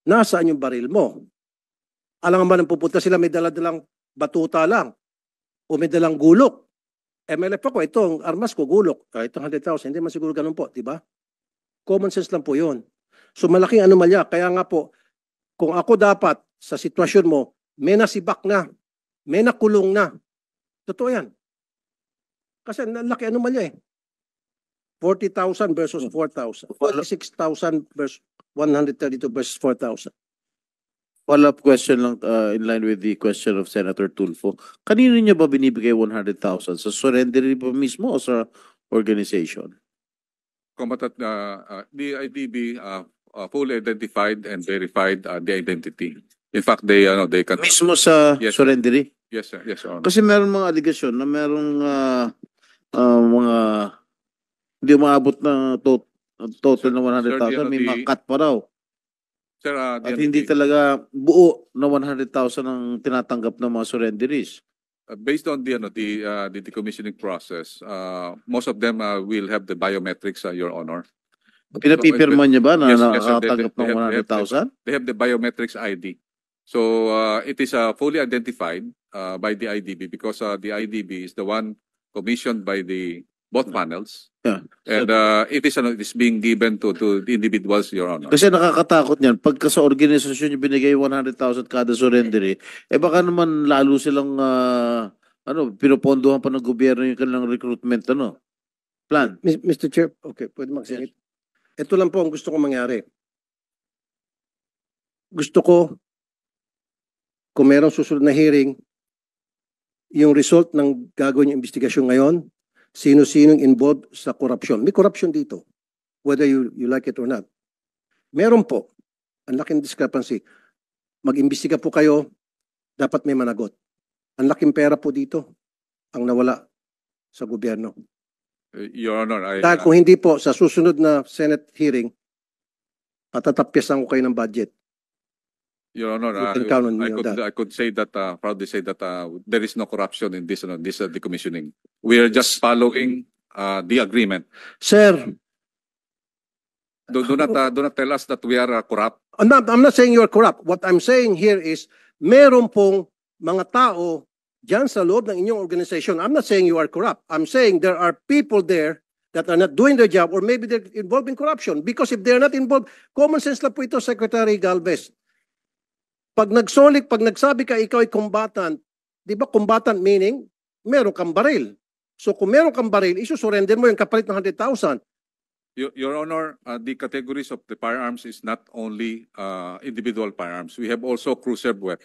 nasaan yung baril mo? Alam nga ba nang pupunta sila may dala-dalang batuta lang o may dalang gulok? MLF ako, ito ang armas ko, gulok. Itong 100,000, hindi man siguro ganun po, di ba? Common sense lang po yun. So malaking anomalya. Kaya nga po, kung ako dapat sa sitwasyon mo, may nasibak na, may nakulong na. Totoo yan. Kasi laki anomalya eh. 40,000 versus 4,000. 46,000 versus 132 versus 4,000. Follow-up question lang in line with the question of Senator Tulfo. Kanino niya ba binibigay 100,000? Sa surrender ba mismo o sa organization? Combatant, the IDB fully identified and verified the identity. In fact, they can... Mismo sa Yes, surrender? Yes, sir. Yes, Your Honor. Kasi meron mga aligasyon na merong mga hindi umaabot na total na 100,000. May mga cut pa raw. Sir, At hindi talaga buo na 100,000 ang tinatanggap ng mga surrenderies. based on the decommissioning process, most of them will have the biometrics, Your Honor. Pinapipirma niya ba na Yes, yes, sir. nakakatanggap ng 100,000? They have the biometrics ID. So it is fully identified by the IDB because the IDB is the one commissioned by the both panels. Yeah. And it is being given to the individuals, Your Honor. Kasi nakakatakot niyan. Pagka sa organisasyon yung binigay 100,000 kada surrender, baka naman lalo silang pinopondohan pa ng gobyerno yung kanilang recruitment plan. Mr. Chair, okay, pwede magsingit. Ito lang po ang gusto kong mangyari. Gusto ko, kung merong susunod na hearing, yung result ng gagawin yung investigasyon ngayon, sino-sinong involved sa korupsyon. May korupsyon dito, whether you like it or not. Meron po, ang laking discrepancy. Mag-imbestiga po kayo, dapat may managot. Ang laking pera po dito, ang nawala sa gobyerno. Your Honor, Dahil kung hindi po, sa susunod na Senate hearing, patatapyasan ko kayo ng budget. Your Honor, You can count on me on that. I could say that, proudly say that there is no corruption in this decommissioning. We are just following the agreement. Sir, Do not tell us that we are corrupt. I'm not saying you're corrupt. What I'm saying here is, meron pong mga tao dyan sa loob ng inyong organization. I'm not saying you are corrupt. I'm saying there are people there that are not doing their job or maybe they're involved in corruption. Because if they're not involved, common sense lang po ito, Secretary Galvez. Pag nagsabi ka ikaw ay combatant, di ba combatant meaning, meron kang baril. So kung meron kang baril, isusurrender mo yung kapalit ng 100,000. Your Honor, the categories of the firearms is not only individual firearms. We have also cruiser weapons.